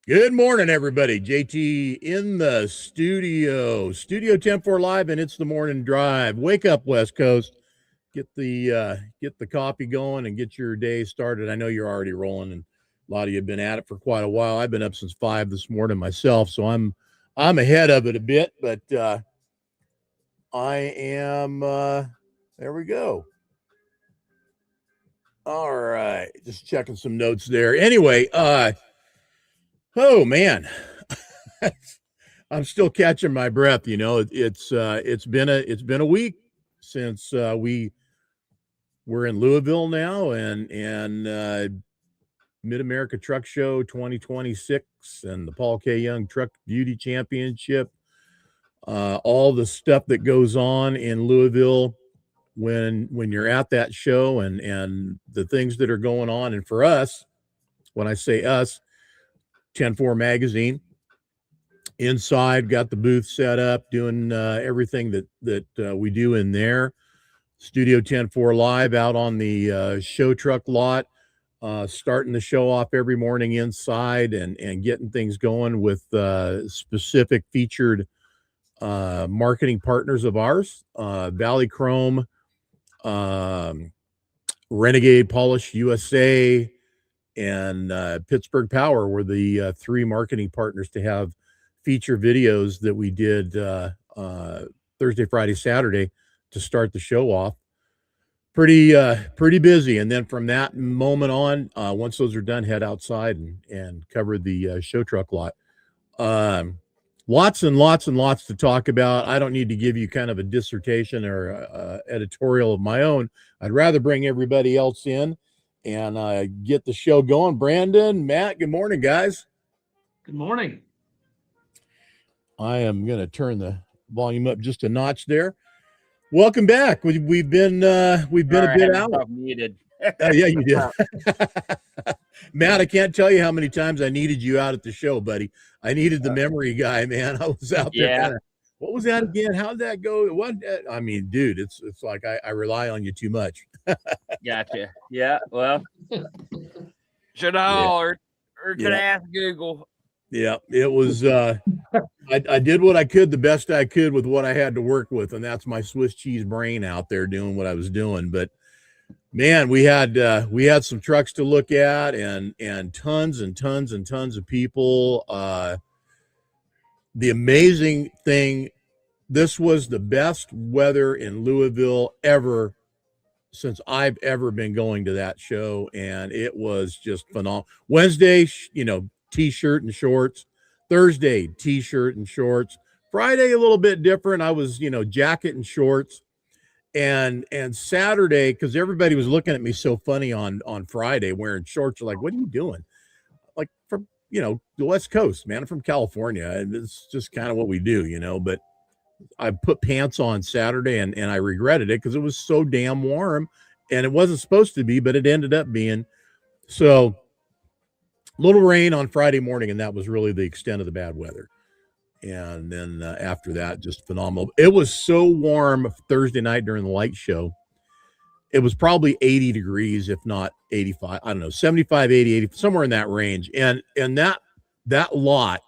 Good morning, everybody. JT in the Studio 10-4 live, and it's the morning drive. Wake up, West Coast. Get the coffee going and get your day started. I know you're already rolling, and a lot of you have been at it for quite a while. I've been up since 5 this morning myself, so I'm ahead of it a bit, but I am. There we go. All right, just checking some notes there. Anyway, oh man. I'm still catching my breath. You know, it's been a week since we were in Louisville now, and Mid America Truck Show 2026 and the Paul K. Young Truck Beauty Championship. All the stuff that goes on in Louisville when you're at that show, and the things that are going on. And for us, when I say us, 10-4 magazine. Inside, got the booth set up, doing everything that we do in there. Studio 10-4 live out on the show truck lot, starting the show off every morning inside and getting things going with specific featured marketing partners of ours, Valley Chrome, Renegade Polish USA, and Pittsburgh Power were the three marketing partners to have feature videos that we did Thursday, Friday, Saturday to start the show off. Pretty busy. And then from that moment on, once those are done, head outside and cover the show truck lot. Lots and lots and lots to talk about. I don't need to give you kind of a dissertation or editorial of my own. I'd rather bring everybody else in and get the show going. Brandon, Matt, good morning, guys. Good morning. I am going to turn the volume up just a notch there. Welcome back. We've been a bit out. Muted. Yeah, you did. Matt, I can't tell you how many times I needed you out at the show, buddy. I needed the memory guy, man. I was out there. Yeah. What was that again? How'd that go? What? I mean, dude, it's like I rely on you too much. Gotcha. Yeah. Well, should I holler or could I ask Google? Yeah, it was. I did what I could, the best I could with what I had to work with, and that's my Swiss cheese brain out there doing what I was doing. But man, we had some trucks to look at, and tons and tons and tons of people. The amazing thing, this was the best weather in Louisville ever since I've ever been going to that show, and it was just phenomenal. Wednesday, t-shirt and shorts. Thursday, t-shirt and shorts. Friday, a little bit different. I was, jacket and shorts. And Saturday, because everybody was looking at me so funny on Friday wearing shorts. They're like, what are you doing? Like, from, the West Coast, man. I'm from California. And it's just kind of what we do, But I put pants on Saturday and I regretted it because it was so damn warm. And it wasn't supposed to be, but it ended up being. So little rain on Friday morning, and that was really the extent of the bad weather. And then after that, just phenomenal. It was so warm Thursday night during the light show. It was probably 80 degrees, if not 85. I don't know, 75, 80, 80, somewhere in that range. And that lot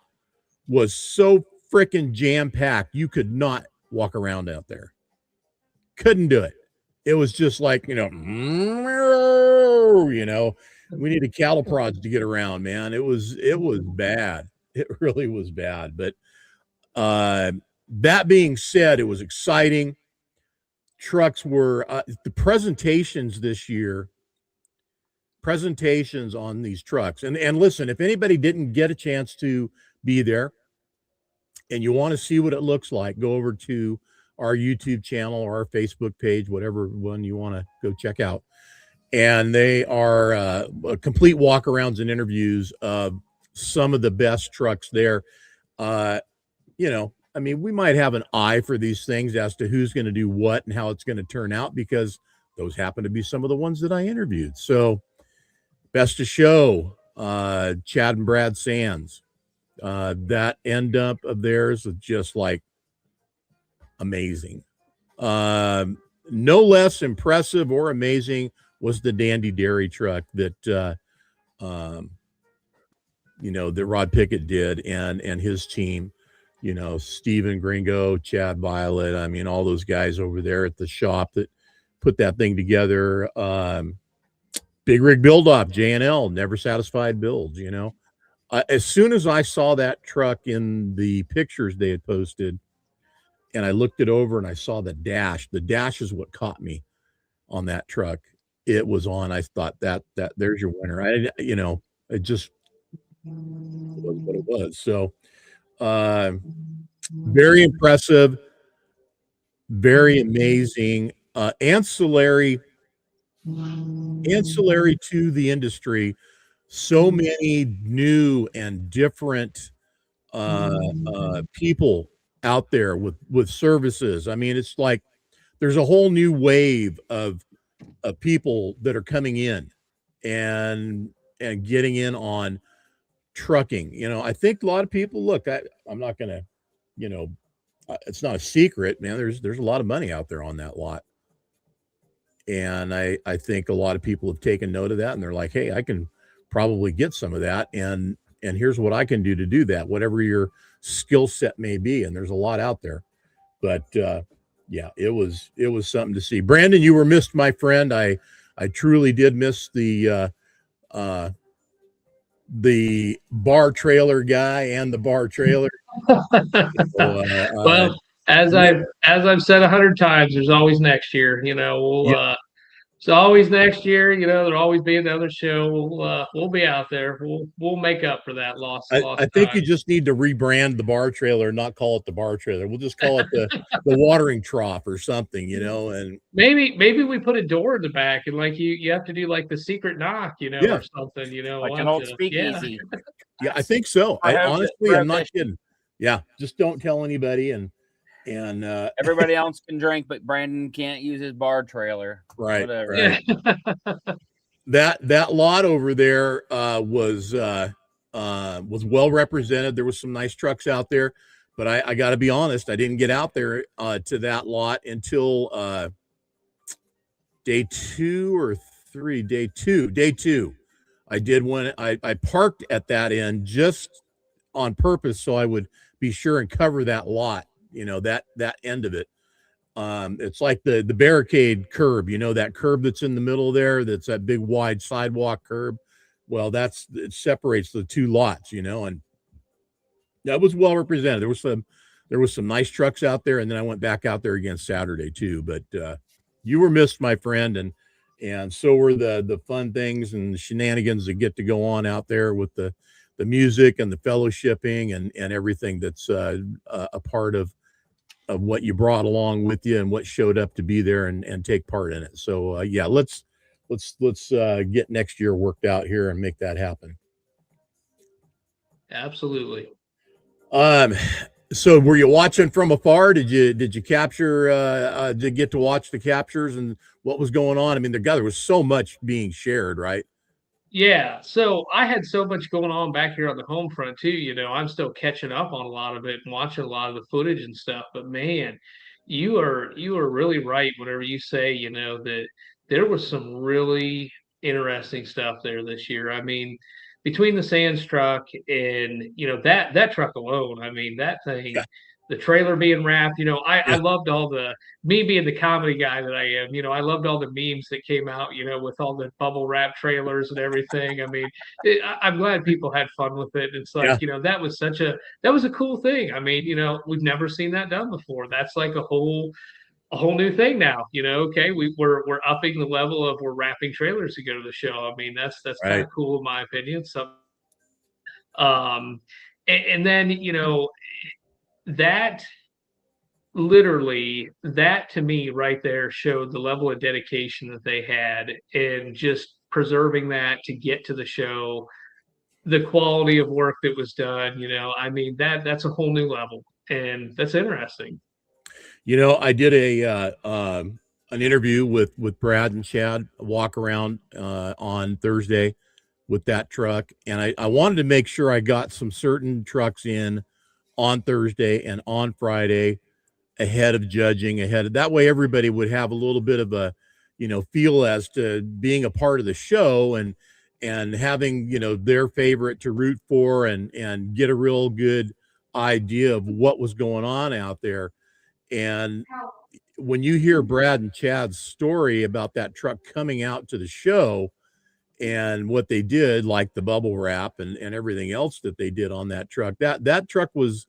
was so freaking jam-packed, you could not walk around out there. Couldn't do it. It was just like, we needed cattle prods to get around, man. It was bad. It really was bad. But that being said, it was exciting. Trucks were the presentations this year. Presentations on these trucks. And listen, if anybody didn't get a chance to be there and you want to see what it looks like, go over to our YouTube channel or our Facebook page, whatever one you want to go check out. And they are complete walkarounds and interviews of some of the best trucks there. We might have an eye for these things as to who's going to do what and how it's going to turn out, because those happen to be some of the ones that I interviewed. So best of show, Chad and Brad Sands. That end up of theirs is just like amazing. No less impressive or amazing was the Dandy Dairy truck that that Rod Pickett did and his team, Steven Gringo, Chad Violet. I mean, all those guys over there at the shop that put that thing together. Big Rig Build Off, JNL, Never Satisfied Builds, as soon as I saw that truck in the pictures they had posted and I looked it over and I saw the dash is what caught me on that truck. It was on. I thought that there's your winner. It just was what it was. So, very impressive, very amazing, ancillary to the industry. So many new and different people out there with services. I mean, it's like there's a whole new wave of people that are coming in and getting in on trucking. I think a lot of people look. I'm not gonna, it's not a secret, man. There's a lot of money out there on that lot. And I think a lot of people have taken note of that and they're like, hey, I can probably get some of that. And here's what I can do to do that, whatever your skill set may be. And there's a lot out there, but, yeah, it was something to see. Brandon, you were missed, my friend. I truly did miss the bar trailer guy and the bar trailer. Well, as I've said 100 times, there's always next year. It's always next year. There'll always be another show. We'll be out there. We'll make up for that loss. I think you just need to rebrand the bar trailer, not call it the bar trailer. We'll just call it the watering trough or something, and maybe we put a door in the back and like you have to do like the secret knock, or something, like an old speakeasy. Yeah, I think so. I'm not kidding. Yeah, just don't tell anybody and everybody else can drink, but Brandon can't use his bar trailer. Right. Whatever. Right. That lot over there was well represented. There was some nice trucks out there, but I got to be honest, I didn't get out there to that lot until day two. I did when I parked at that end just on purpose so I would be sure and cover that lot. That end of it. It's like the barricade curb, that curb that's in the middle there, that's that big wide sidewalk curb. Well, it separates the two lots, and that was well represented. There was some nice trucks out there, and then I went back out there again Saturday too. But you were missed, my friend, and so were the fun things and the shenanigans that get to go on out there with the music and the fellowshipping and everything that's a part of what you brought along with you and what showed up to be there and take part in it. So yeah, let's get next year worked out here and make that happen. Absolutely. So were you watching from afar? Did you capture did you get to watch the captures and what was going on? I mean, there was so much being shared, right? Yeah, so I had so much going on back here on the home front too. I'm still catching up on a lot of it and watching a lot of the footage and stuff. But man, you are really right whenever you say, that there was some really interesting stuff there this year. I mean, between the Sands truck and that truck alone, I mean, that thing. Yeah. The trailer being wrapped, I loved me being the comedy guy that I am, I loved all the memes that came out, with all the bubble wrap trailers and everything. I mean, I'm glad people had fun with it. It's like, that was a cool thing. I mean, we've never seen that done before. That's like a whole new thing now, okay, we're upping the level of we're wrapping trailers to go to the show. I mean, that's right. Kind of cool in my opinion. So, and then, that to me right there showed the level of dedication that they had and just preserving that to get to the show, the quality of work that was done. I mean, that's a whole new level, and that's interesting. I did an interview with Brad and Chad, a walk around on Thursday with that truck, and I wanted to make sure I got some certain trucks in on Thursday and on Friday ahead of judging, that way everybody would have a little bit of a feel as to being a part of the show and and having, you know, their favorite to root for and get a real good idea of what was going on out there. And when you hear Brad and Chad's story about that truck coming out to the show and what they did, like the bubble wrap and everything else that they did on that truck, that truck was,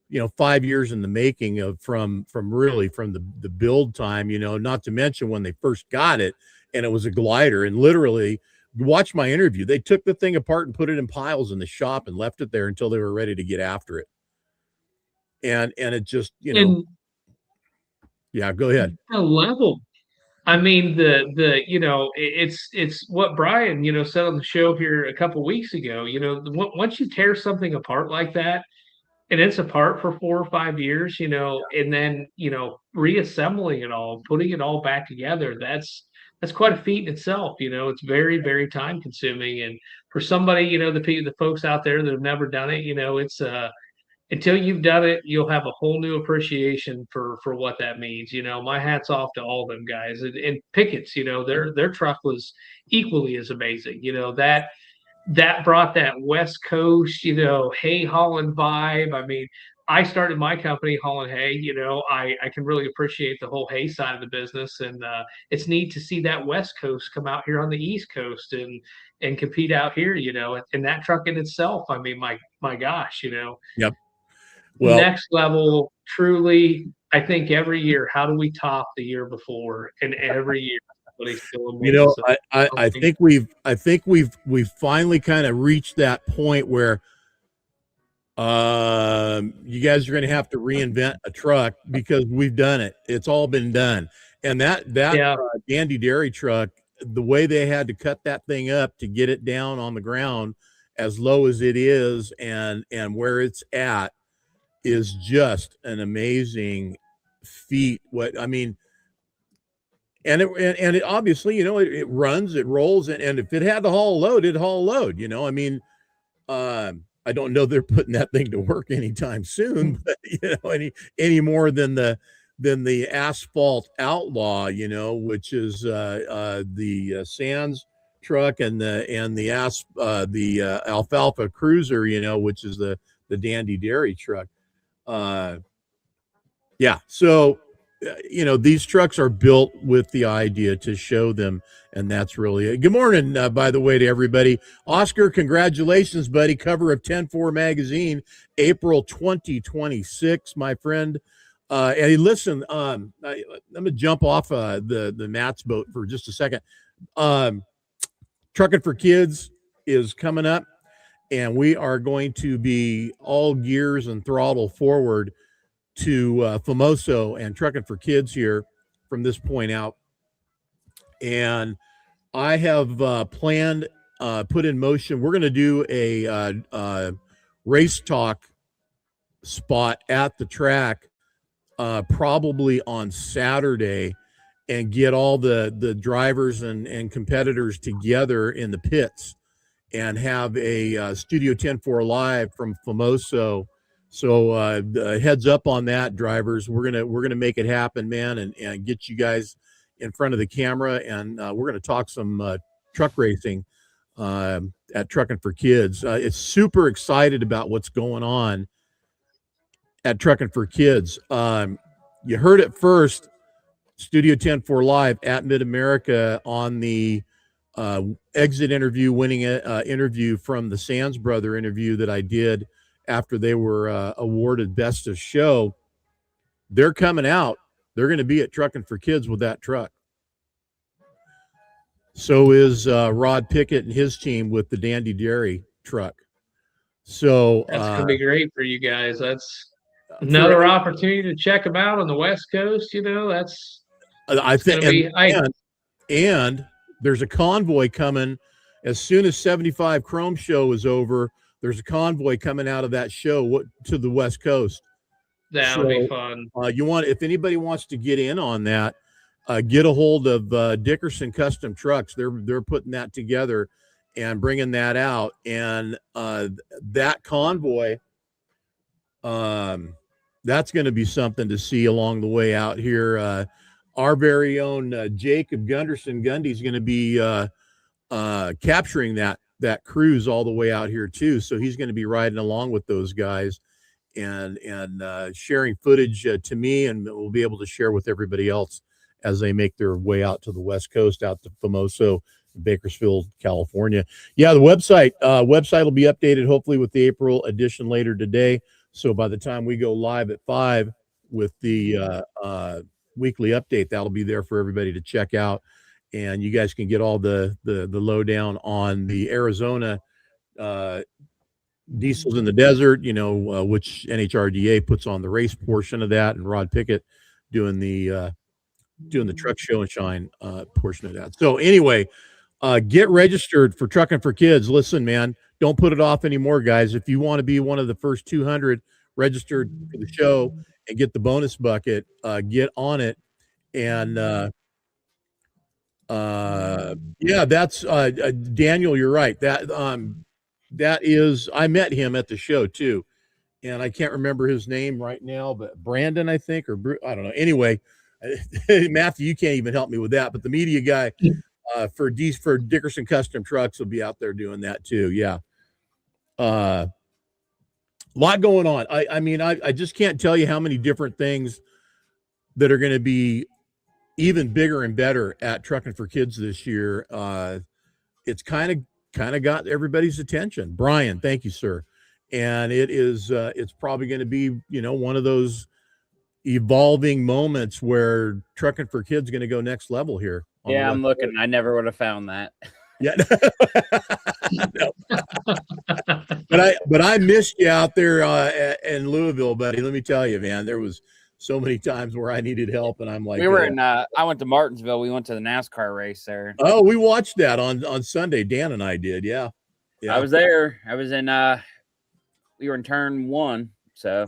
you know, 5 years in the making of from the build time, you know, not to mention when they first got it and it was a glider. And literally, watch my interview, they took the thing apart and put it in piles in the shop and left it there until they were ready to get after it. And it just, you know, And yeah, go ahead. the level. I mean, you know, it's what Brian, you know, said on the show here a couple weeks ago. You know, once you tear something apart like that, and it's apart for 4 or 5 years, you know, and then, you know, reassembling it all, putting it all back together, that's quite a feat in itself. You know, it's very, very time consuming. And for somebody, you know, the folks out there that have never done it, you know, it's until you've done it, you'll have a whole new appreciation for what that means. You know, my hat's off to all them guys. And Pickett's, you know, their truck was equally as amazing. You know, that brought that West Coast, you know, hay hauling vibe. I mean, I started my company hauling hay. You know, I can really appreciate the whole hay side of the business, and it's neat to see that West Coast come out here on the East Coast and compete out here. You know, and that truck in itself. I mean, my gosh, you know. Yep. Well, Next level, truly. I think every year, how do we top the year before? And every year, somebody's still you know, amazing. I think we've finally kind of reached that point where you guys are going to have to reinvent a truck because we've done it. It's all been done. And that Yeah. Dandy Dairy truck, the way they had to cut that thing up to get it down on the ground as low as it is and where it's at is just an amazing feat. What I mean, and it obviously, you know, it runs, it rolls, and if it had to haul a load, it'd haul a load. You know, I mean, I don't know they're putting that thing to work anytime soon, but you know, any more than the Asphalt Outlaw, you know, which is the Sands truck and the Alfalfa Cruiser, you know, which is the Dandy Dairy truck. Yeah, so you know, these trucks are built with the idea to show them, and that's really it. Good morning, by the way, to everybody. Oscar, congratulations, buddy. Cover of 10-4 magazine, April 2026, my friend. And listen, I'm gonna jump off the Matt's boat for just a second. Trucking for Kids is coming up, and we are going to be all gears and throttle forward to Famoso and Trucking for Kids here from this point out. And I have planned, put in motion, we're going to do a race talk spot at the track probably on Saturday and get all the drivers and competitors together in the pits and have a Studio 10-4 live from Famoso. So heads up on that, drivers. We're gonna make it happen, man, and get you guys in front of the camera, and we're gonna talk some truck racing at Trucking for Kids. It's super excited about what's going on at Trucking for Kids. You heard it first, Studio 10-4 live at Mid America on the exit interview, winning interview from the Sands brother interview that I did after they were awarded Best of Show. They're coming out. They're going to be at Trucking for Kids with that truck. So is Rod Pickett and his team with the Dandy Dairy truck. So that's going to be great for you guys. That's another opportunity to check them out on the West Coast. You know, that's I think, and there's a convoy coming as soon as 75 Chrome Show is over. There's a convoy coming out of that show to the West Coast. That'll be fun. If anybody wants to get in on that, get a hold of Dickerson Custom Trucks. They're putting that together and bringing that out. And that convoy, that's going to be something to see along the way out here. Our very own Jacob Gunderson Gundy's going to be capturing that cruise all the way out here too. So he's going to be riding along with those guys and sharing footage to me, and we'll be able to share with everybody else as they make their way out to the West Coast, out to Famoso, Bakersfield, California. Yeah, the website will be updated hopefully with the April edition later today. So by the time we go live at 5 with the weekly update, that'll be there for everybody to check out. And you guys can get all the lowdown on the Arizona Diesels in the Desert, which NHRDA puts on the race portion of that, and Rod Pickett doing the truck show and shine portion of that. So anyway, get registered for Trucking for Kids. Listen, man, don't put it off anymore, guys. If you want to be one of the first 200 registered for the show and get the bonus bucket, get on it. And yeah, that's Daniel, you're right. That is, I met him at the show too, and I can't remember his name right now, but Brandon, I think, or I don't know. Anyway, Matthew, you can't even help me with that, but the media guy for Dickerson Custom Trucks will be out there doing that too. Yeah. A lot going on. I mean, I just can't tell you how many different things that are going to be even bigger and better at Trucking for Kids this year. It's kind of got everybody's attention. Brian, thank you, sir. And it's probably going to be, one of those evolving moments where Trucking for Kids is going to go next level here. Yeah, I'm looking. I never would have found that. Yeah. But I missed you out there in Louisville, buddy. Let me tell you, man, there was so many times where I needed help, and I'm like, we were in. I went to Martinsville. We went to the NASCAR race there. Oh, we watched that on Sunday. Dan and I did. Yeah. I was there. I was in. We were in turn 1. So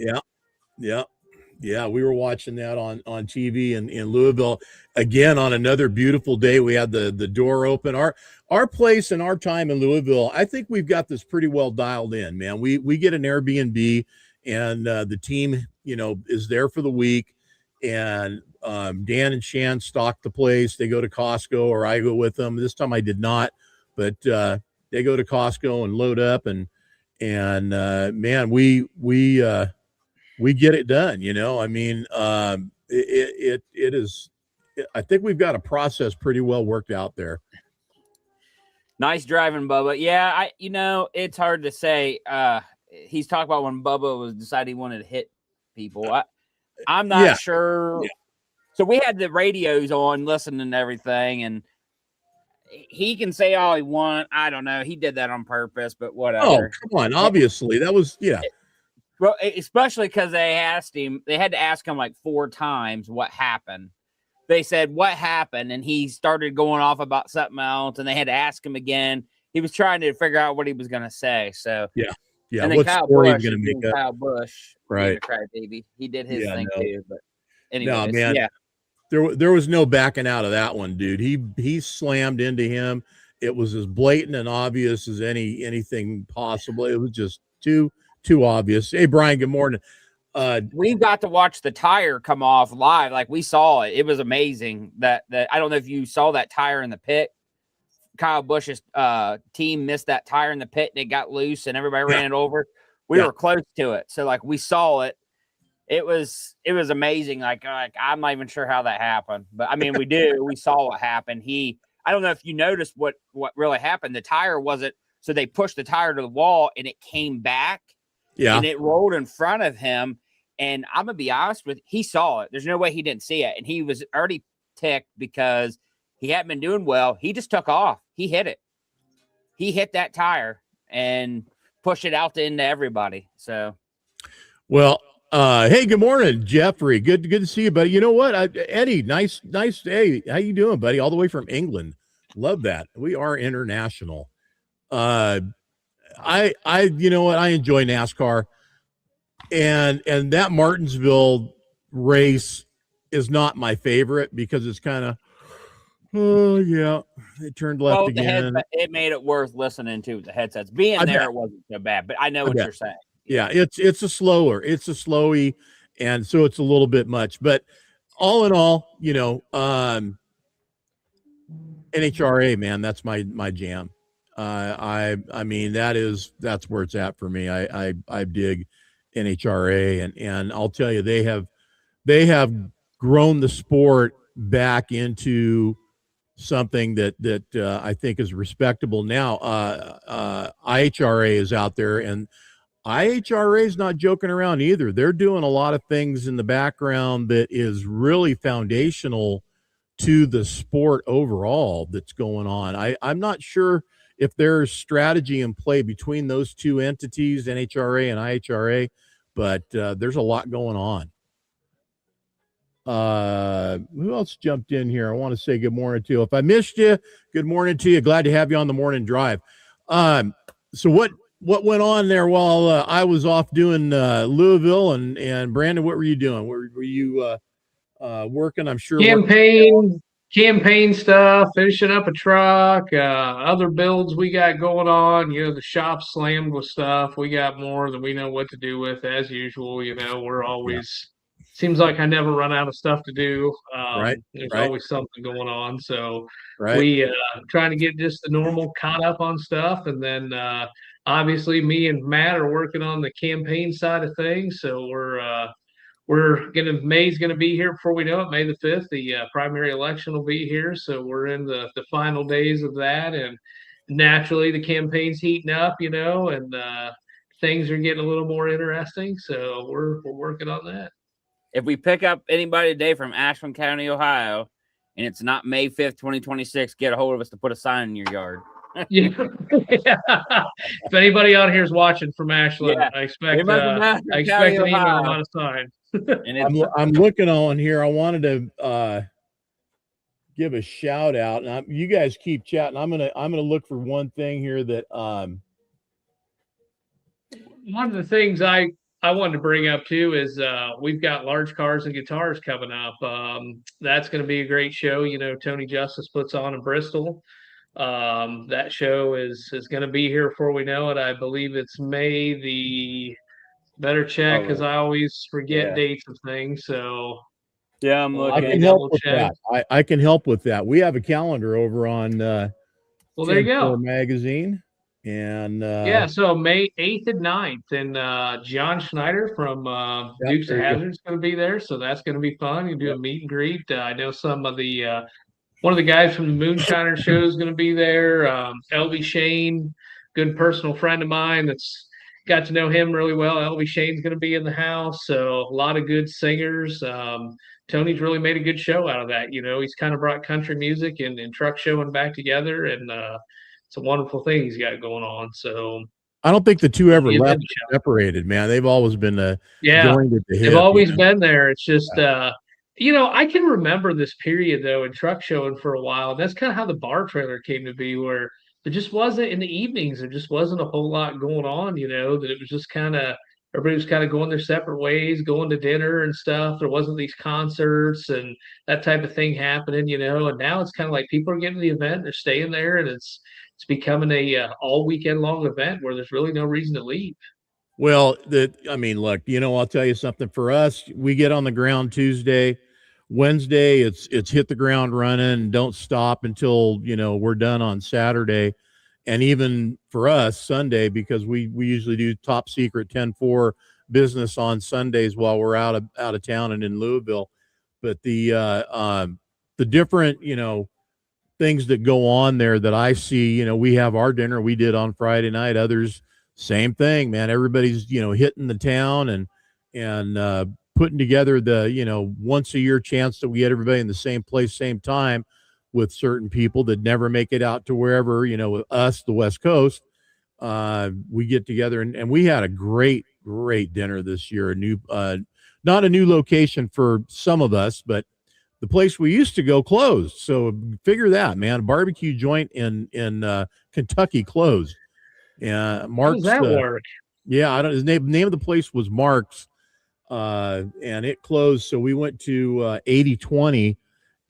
yeah. We were watching that on TV in Louisville again on another beautiful day. We had the door open. Our place and our time in Louisville, I think we've got this pretty well dialed in, man. We get an Airbnb, and the team, is there for the week, and Dan and Shan stock the place. They go to Costco, or I go with them. This time I did not, but they go to Costco and load up, and man, we get it done. I mean, it is. I think we've got a process pretty well worked out there. Nice driving, Bubba. Yeah, it's hard to say. He's talking about when Bubba decided he wanted to hit people. I'm not sure. Yeah. So we had the radios on, listening to everything, and he can say all he wants. I don't know. He did that on purpose, but whatever. Oh, come on. Obviously, that was Well, especially because they had to ask him like 4 times what happened. They said, what happened? And he started going off about something else, and they had to ask him again. He was trying to figure out what he was going to say. So yeah. And then Kyle Busch, right? Crybaby. He did his thing too. But anyway, no, man. Yeah. There was no backing out of that one, dude. He slammed into him. It was as blatant and obvious as anything possible. It was just too obvious. Hey, Brian, good morning. We got to watch the tire come off live. Like, we saw it. It was amazing that I don't know if you saw that tire in the pit. Kyle Busch's team missed that tire in the pit, and it got loose, and everybody ran it over. We were close to it. So like, we saw it. It was amazing. Like I'm not even sure how that happened, but I mean, we saw what happened. I don't know if you noticed what really happened. The tire wasn't, so they pushed the tire to the wall and it came back. Yeah. And it rolled in front of him. And I'm going to be honest with you, he saw it. There's no way he didn't see it. And he was already ticked because he hadn't been doing well. He just took off. He hit it. He hit that tire and pushed it out into everybody. So, well, hey, good morning, Jeffrey. Good to see you, buddy. You know what, Eddie? Nice. Hey, how you doing, buddy? All the way from England. Love that. We are international. You know what? I enjoy NASCAR, and that Martinsville race is not my favorite because it's kind of, it turned left again. It made it worth listening to with the headsets. Being there, it wasn't so bad, but I know what you're saying. Yeah, it's a slowy, and so it's a little bit much. But all in all, NHRA, man, that's my jam. I mean that's where it's at for me. I dig NHRA, and I'll tell you they have grown the sport back into something that I think is respectable now. IHRA is out there, and IHRA is not joking around either. They're doing a lot of things in the background that is really foundational to the sport overall that's going on. I'm not sure if there's strategy in play between those two entities, NHRA and IHRA, but there's a lot going on. Who else jumped in here? I want to say good morning to you. If I missed you, good morning to you. Glad to have you on the morning drive. So what went on there while I was off doing Louisville, and Brandon, what were you doing? Were you working? I'm sure Campaign stuff, finishing up a truck, other builds we got going on. The shop slammed with stuff. We got more than we know what to do with, as usual. We're always seems like I never run out of stuff to do. Right. There's Right. always something going on. So Right. we trying to get just the normal caught up on stuff, and then obviously me and Matt are working on the campaign side of things. So May's gonna be here before we know it. May the 5th, the primary election will be here. So we're in the final days of that, and naturally the campaign's heating up, and things are getting a little more interesting. So we're working on that. If we pick up anybody today from Ashland County, Ohio, and it's not May 5th, 2026, get a hold of us to put a sign in your yard. Yeah. If anybody out here is watching from Ashland, I expect an email about a sign. And I'm looking on here. I wanted to give a shout out, and you guys keep chatting. I'm gonna look for one thing here that one of the things I wanted to bring up too is we've got Large Cars and Guitars coming up. That's going to be a great show. Tony Justice puts on in Bristol. That show is going to be here before we know it. I believe it's May the. Better check because I always forget dates of things. So yeah, I'm looking. I can help with that. I can help with that. We have a calendar over on well, there you go. Magazine, and so May 8th and 9th, and John Schneider from Dukes of Hazzard is going to be there. So that's going to be fun. You do a meet and greet. I know some of the one of the guys from the Moonshiner show is going to be there. LB Shane, good personal friend of mine that's got to know him really well. LB Shane's going to be in the house. So a lot of good singers. Tony's really made a good show out of that. He's kind of brought country music and truck showing back together, and it's a wonderful thing he's got going on. So I don't think the two ever left separated, man. They've always been joined at the hip. They've always been there. It's just I can remember this period though in truck showing for a while. That's kind of how the bar trailer came to be, where there just wasn't in the evenings. There just wasn't a whole lot going on, that it was just kind of everybody was kind of going their separate ways, going to dinner and stuff. There wasn't these concerts and that type of thing happening, and now it's kind of like people are getting to the event, they're staying there, and it's becoming a all weekend long event where there's really no reason to leave. Well, look, I'll tell you something. For us, we get on the ground Tuesday. Wednesday, it's hit the ground running. Don't stop until we're done on Saturday, and even for us Sunday, because we usually do top secret 10-4 business on Sundays while we're out of town and in Louisville. But the different things that go on there that I see, we have our dinner we did on Friday night. Others, same thing, man. Everybody's hitting the town and putting together the once a year chance that we get everybody in the same place, same time, with certain people that never make it out to wherever, us, the West Coast, we get together and we had a great dinner this year. Not a new location for some of us, but the place we used to go closed. So figure that, man. A barbecue joint in Kentucky closed. Mark's. How does that work? Yeah, his name of the place was Mark's. And it closed. So we went to 80/20,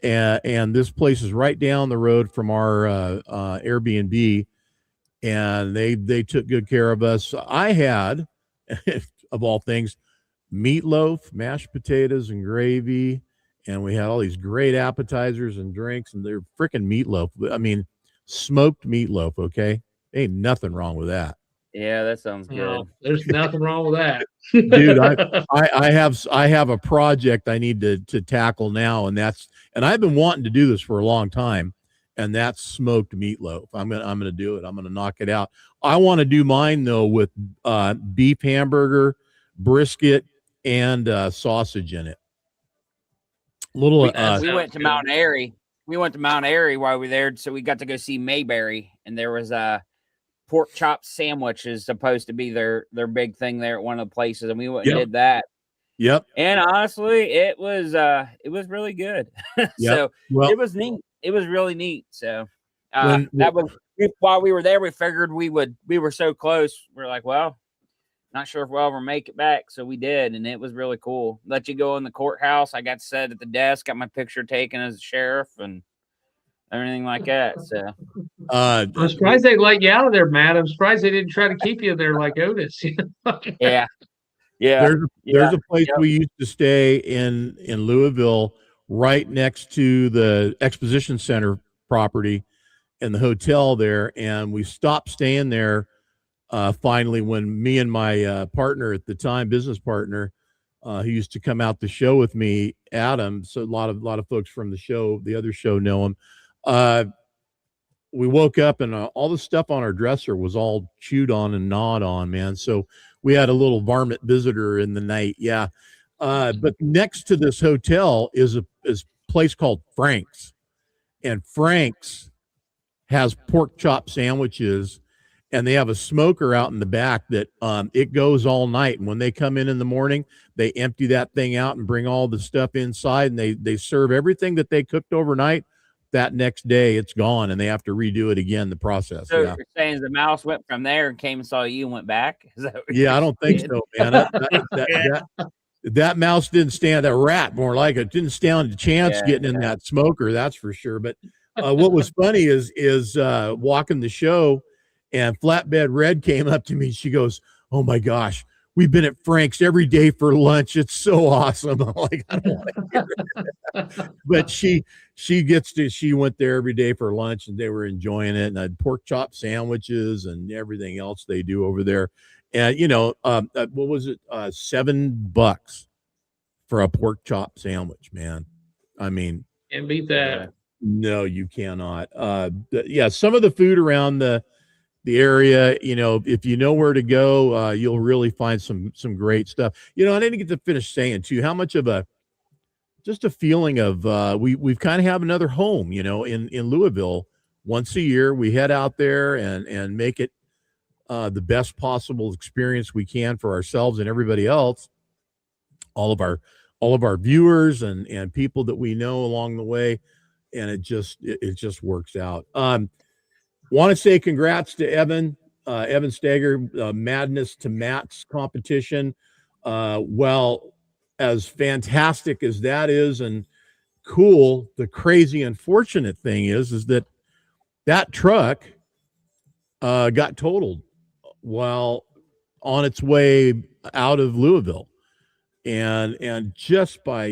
and this place is right down the road from our Airbnb, and they took good care of us. I had, of all things, meatloaf, mashed potatoes and gravy, and we had all these great appetizers and drinks, and they're freaking meatloaf. I mean, smoked meatloaf. Okay, ain't nothing wrong with that, Yeah, that sounds good. No, there's nothing wrong with that. dude. I have a project I need to tackle now, and I've been wanting to do this for a long time, and that's smoked meatloaf. I'm gonna do it. I'm gonna knock it out. I want to do mine though with beef hamburger, brisket, and sausage in it. Little We sounds went to good. Mount Airy. We went to Mount Airy while we were there, so we got to go see Mayberry, and there was pork chop sandwiches supposed to be their big thing there at one of the places, and we went and Yep. did that. Yep. And honestly, it was really good. So Well, it was neat. It was really neat. So When- that was while we were there, we figured we were so close. We're like, well, not sure if we'll ever make it back. So we did, and it was really cool. Let you go in the courthouse. I got to sit at the desk, got my picture taken as a sheriff and everything like that. So I'm surprised they let you out of there, Matt. I'm surprised they didn't try to keep you there like Otis. yeah. Yeah. there's a place we used to stay in Louisville, right next to the exposition center property and the hotel there, and we stopped staying there finally when me and my partner at the time, business partner, who used to come out the show with me, Adam. So a lot of folks from the show, the other show, know him. We woke up and all the stuff on our dresser was all chewed on and gnawed on, man. So we had a little varmint visitor in the night. Yeah. But next to this hotel is a place called Frank's, and Frank's has pork chop sandwiches, and they have a smoker out in the back that it goes all night. And when they come in the morning, they empty that thing out and bring all the stuff inside, and they serve everything that they cooked overnight. That next day it's gone, and they have to redo it again, the process. So Yeah. you're saying the mouse went from there and came and saw you and went back? Is that what Yeah, I you're don't think saying? so, man. That mouse didn't stand, that rat more like it didn't stand a chance Yeah, getting in that smoker, that's for sure. But what was funny is walking the show, and Flatbed Red came up to me. She goes, "Oh my gosh, we've been at Frank's every day for lunch. It's so awesome." I'm like, I don't want to hear it. But she went there every day for lunch, and they were enjoying it, and had pork chop sandwiches and everything else they do over there. And what was it? $7 for a pork chop sandwich, man. I mean, Can't beat that. no, you cannot. Yeah, some of the food around the area, if you know where to go, you'll really find some great stuff. I didn't get to finish saying too how much of just a feeling of we've kind of have another home, in Louisville. Once a year, we head out there and make it the best possible experience we can for ourselves and everybody else, all of our viewers and people that we know along the way, and it just works out. Want to say congrats to Evan Steger, Madness to Matt's competition. Well, as fantastic as that is and cool, the crazy unfortunate thing is that truck got totaled while on its way out of Louisville, and just by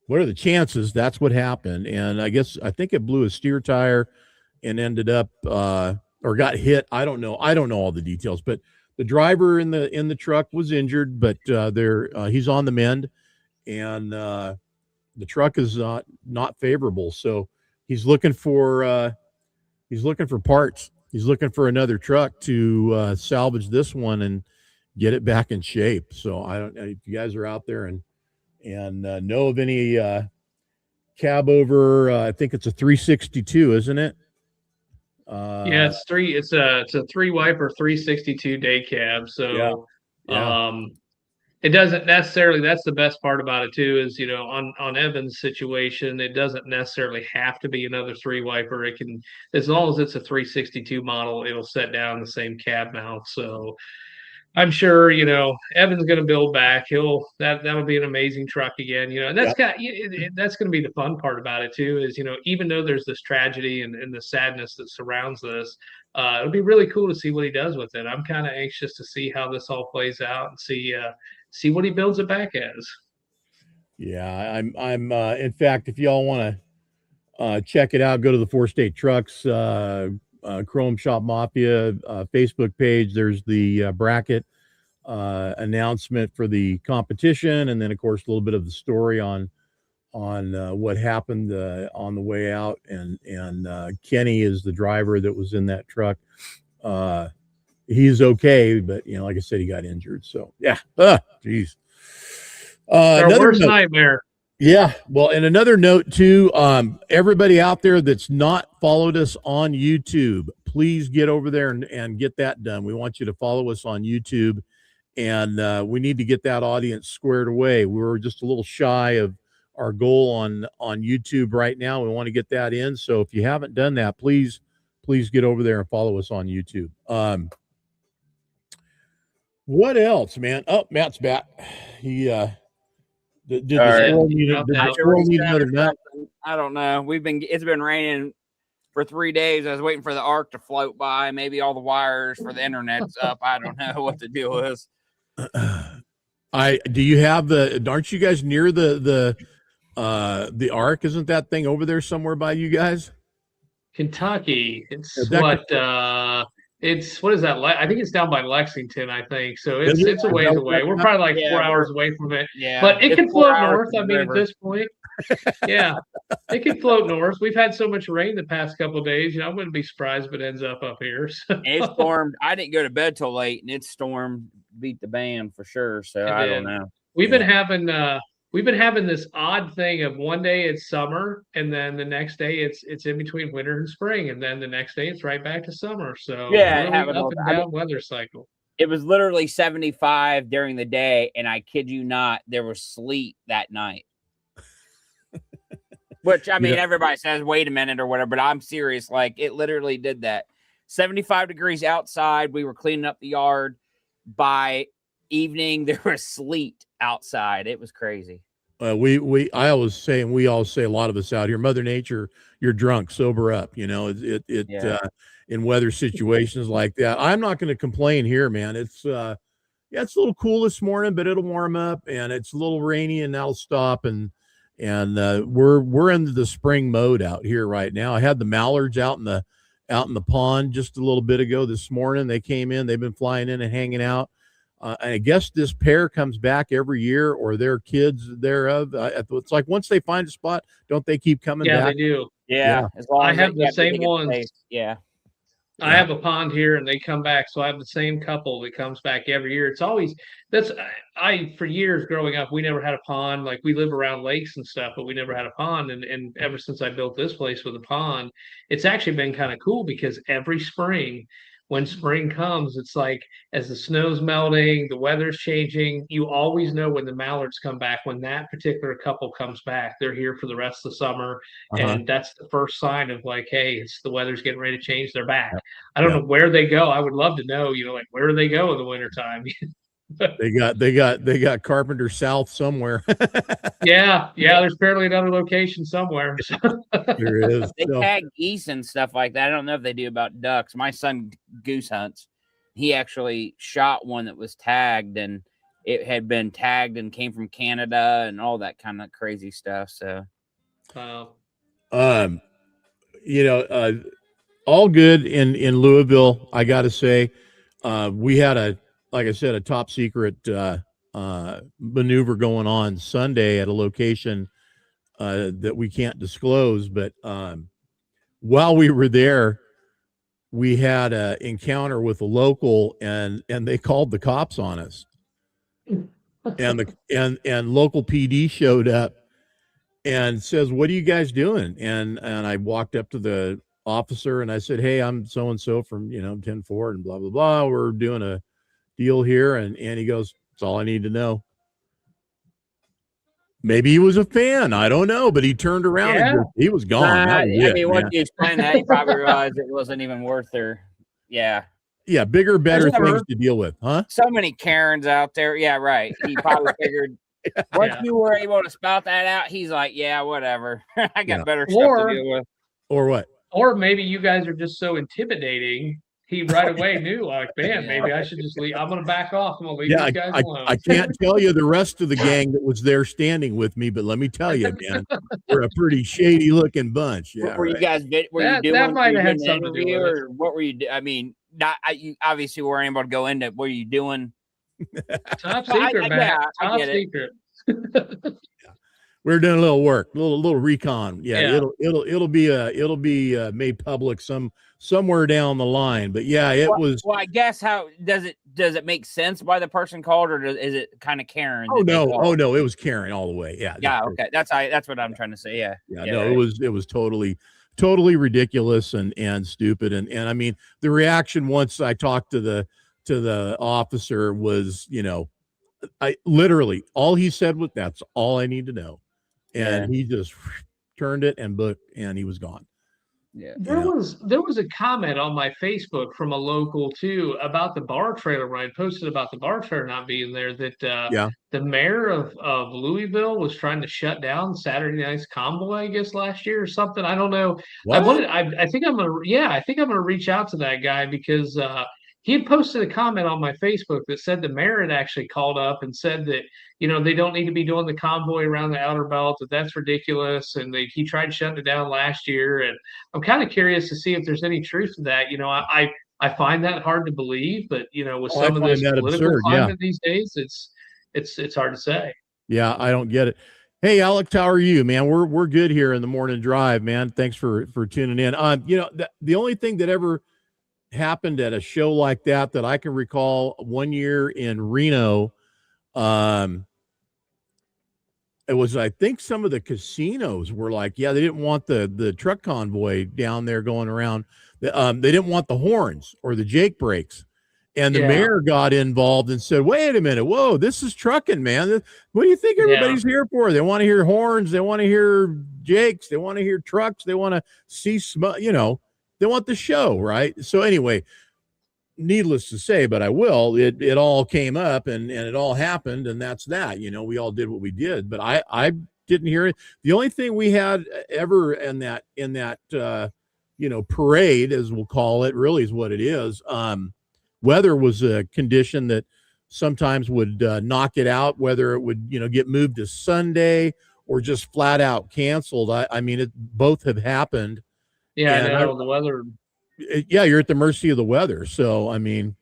what are the chances that's what happened? And I think it blew a steer tire and ended up or got hit. I don't know all the details, but the driver in the truck was injured, but he's on the mend, and the truck is not favorable. So he's looking for parts. He's looking for another truck to salvage this one and get it back in shape. So I don't know if you guys are out there and know of any cab over. I think it's a 362, isn't it? Yeah, it's a 3-wiper 362 day cab. So Yeah. it doesn't necessarily, that's the best part about it too, is on Evan's situation, it doesn't necessarily have to be another 3-wiper. It can, as long as it's a 362 model, it'll set down the same cab mount. So I'm sure Evan's going to build back. That'll be an amazing truck again. And that's that's going to be the fun part about it too. Is even though there's this tragedy and the sadness that surrounds this, it'll be really cool to see what he does with it. I'm kind of anxious to see how this all plays out and see what he builds it back as. Yeah, I'm in fact, if y'all want to check it out, go to the Four State Trucks Chrome Shop Mafia Facebook page. There's the bracket announcement for the competition, and then of course a little bit of the story on what happened on the way out. And Kenny is the driver that was in that truck. He's okay, but like I said, he got injured. So yeah, geez. Our Another worst note. nightmare. Yeah, well, and another note too, everybody out there that's not followed us on YouTube, please get over there and get that done. We want you to follow us on YouTube, and we need to get that audience squared away. We're just a little shy of our goal on YouTube right now. We want to get that in. So if you haven't done that, please get over there and follow us on YouTube. What else, man? Oh, Matt's back. He did the All right. squirrel need another nut? I don't know. It's been raining for 3 days. I was waiting for the arc to float by. Maybe all the wires for the internet's up. I don't know what the deal is. Do you have aren't you guys near the arc? Isn't that thing over there somewhere by you guys? Kentucky. It's what is that? I think it's down by Lexington, I think. So it's a ways away. We're probably like 4 hours away from it. Yeah. But it can float north. I mean, at this point. Yeah. It can float north. We've had so much rain the past couple of days. I wouldn't be surprised if it ends up here. So. It stormed. I didn't go to bed till late, and it stormed, beat the band for sure. So I don't know. We've been having this odd thing of one day it's summer, and then the next day it's in between winter and spring, and then the next day it's right back to summer. So yeah, really up and down weather cycle. It was literally 75 during the day, and I kid you not, there was sleet that night. Which, I mean, everybody says, wait a minute or whatever, but I'm serious. Like, it literally did that. 75 degrees outside. We were cleaning up the yard. By evening, there was sleet outside. It was crazy. We all say a lot of us out here, Mother Nature, you're drunk, sober up. In weather situations like that. I'm not going to complain here, man. It's it's a little cool this morning, but it'll warm up, and it's a little rainy, and that'll stop. And we're into the spring mode out here right now. I had the mallards out in the pond just a little bit ago this morning. They came in. They've been flying in and hanging out. And I guess this pair comes back every year, or their kids thereof. It's like once they find a spot, don't they keep coming back? Yeah, they do. Yeah. As long as I have the same ones. Yeah. I have a pond here and they come back. So I have the same couple that comes back every year. It's always for years growing up, we never had a pond. Like we live around lakes and stuff, but we never had a pond. And ever since I built this place with a pond, it's actually been kind of cool because every spring, when spring comes, it's like as the snow's melting, the weather's changing, you always know when the mallards come back. When that particular couple comes back, they're here for the rest of the summer. And that's the first sign of like, hey, it's the weather's getting ready to change. They're back. I don't know where they go. I would love to know, like where do they go in the wintertime? They got Carpenter South somewhere. Yeah. There's apparently another location somewhere. There is. They tag geese and stuff like that. I don't know if they do about ducks. My son goose hunts. He actually shot one that was tagged, and it had been tagged and came from Canada and all that kind of crazy stuff. So, all good in Louisville. I got to say, we had like I said, a top secret maneuver going on Sunday at a location that we can't disclose. But while we were there, we had an encounter with a local, and they called the cops on us. And local PD showed up and says, "What are you guys doing?" And I walked up to the officer and I said, "Hey, I'm so and so from 10-4 and blah blah blah. We're doing a deal here." And he goes, "That's all I need to know." Maybe he was a fan. I don't know, but he turned around and he was gone. Once you explain that, you probably realized it wasn't even worth their. Yeah, bigger, better things to deal with, huh? So many Karens out there. Yeah, right. He probably figured once you were able to spout that out, he's like, "Yeah, whatever. I got better stuff to deal with." Or what? Or maybe you guys are just so intimidating he right away knew, like, man, Yeah. maybe I should just leave. I'm gonna back off. I'm gonna leave Yeah, these guys I alone. can't tell you the rest of the gang that was there standing with me, but let me tell you, man, we're a pretty shady looking bunch. Yeah, Were you right. guys were you That might have had doing the something to do interview, with it. or what were you I mean, not you obviously weren't able to go into what were you doing? Top But secret, man. yeah, I Top get it. secret. We're doing a little work, little recon. Yeah, Yeah. it'll be made public somewhere down the line. But yeah, it was. Well, I guess how does it make sense why the person called, or is it kind of Karen? Oh that they no, called? it was Karen all the way. Yeah, Yeah, okay. That's what I'm trying to say. Yeah. Yeah, no, it was totally ridiculous and stupid. And I mean, the reaction once I talked to the officer was, I literally all he said was, "That's all I need to know," and he just turned it and booked, and he was gone. Yeah. There was a comment on my Facebook from a local too about the bar trailer when I posted about the bar trailer not being there, that Yeah. the mayor of Louisville was trying to shut down Saturday Night's Convoy, I guess last year or something. I don't know. What? I think I'm gonna reach out to that guy because he had posted a comment on my Facebook that said the mayor had actually called up and said that, they don't need to be doing the convoy around the outer belt, that's ridiculous, and he tried shutting it down last year. And I'm kind of curious to see if there's any truth to that. I find that hard to believe, but with Oh, I some of find this that political absurd. Yeah. climate these days, it's hard to say. Yeah, I don't get it. Hey, Alex, how are you, man? We're good here in the morning drive, man. Thanks for tuning in. The only thing that ever happened at a show like that I can recall one year in Reno, it was, I think some of the casinos were like, yeah, they didn't want the truck convoy down there going around. They didn't want the horns or the Jake brakes. And the mayor got involved and said, wait a minute, whoa, this is trucking, man. What do you think everybody's here for? They want to hear horns. They want to hear Jakes. They want to hear trucks. They want to see, they want the show, right? So anyway, needless to say, but I will, it all came up and it all happened, and that's that. We all did what we did, but I didn't hear it. The only thing we had ever in that parade, as we'll call it, really is what it is. Weather was a condition that sometimes would knock it out, whether it would get moved to Sunday or just flat out canceled. I mean, both have happened. Yeah, I know the weather. Yeah, you're at the mercy of the weather. So, I mean,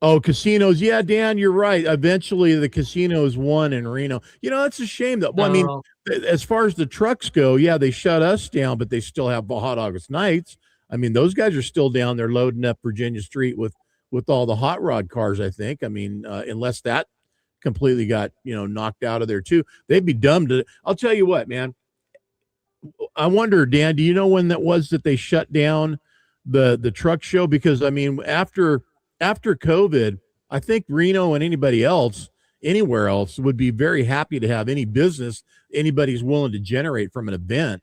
casinos. Yeah, Dan, you're right. Eventually the casinos won in Reno. It's a shame though. Well, I mean, as far as the trucks go, yeah, they shut us down, but they still have Hot August Nights. I mean, those guys are still down there loading up Virginia Street with all the hot rod cars, I think. I mean, unless that completely got, knocked out of there too. They'd be dumb to, I'll tell you what, man. I wonder, Dan, do you know when that was that they shut down the truck show? Because I mean, after COVID, I think Reno and anybody else, anywhere else, would be very happy to have any business anybody's willing to generate from an event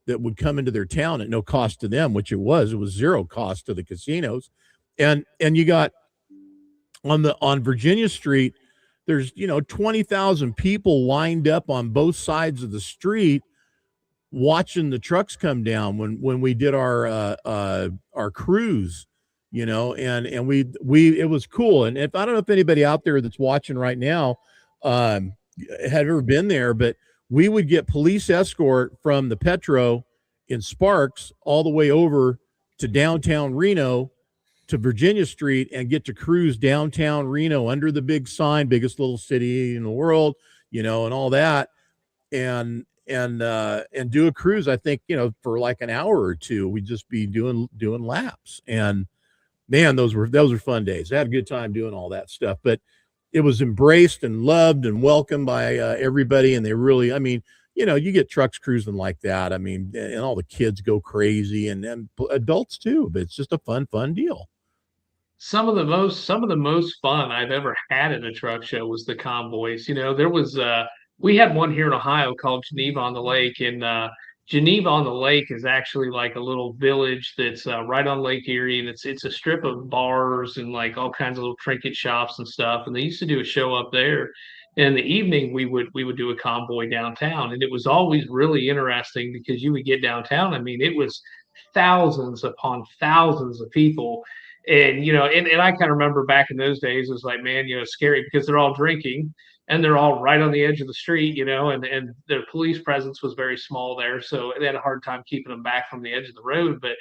that would come into their town at no cost to them, which it was zero cost to the casinos. And you got on Virginia Street, there's 20,000 people lined up on both sides of the street watching the trucks come down when we did our cruise, and we it was cool. And if I don't know if anybody out there that's watching right now had ever been there, but we would get police escort from the Petro in Sparks all the way over to downtown Reno to Virginia Street and get to cruise downtown Reno under the big sign, biggest little city in the world, and all that. And do a cruise. I think, for like an hour or two, we'd just be doing laps. And man, those were fun days. I had a good time doing all that stuff, but it was embraced and loved and welcomed by everybody. And they really, I mean, you get trucks cruising like that. I mean, and all the kids go crazy and adults too, but it's just a fun deal. Some of the most fun I've ever had at a truck show was the convoys. There was we had one here in Ohio called Geneva on the Lake, and Geneva on the Lake is actually like a little village that's right on Lake Erie, and it's a strip of bars and like all kinds of little trinket shops and stuff. And they used to do a show up there, And in the evening, we would do a convoy downtown, and it was always really interesting because you would get downtown. I mean, it was thousands upon thousands of people. And and I kind of remember back in those days, it was like, man, scary because they're all drinking and they're all right on the edge of the street, and their police presence was very small there, so they had a hard time keeping them back from the edge of the road. But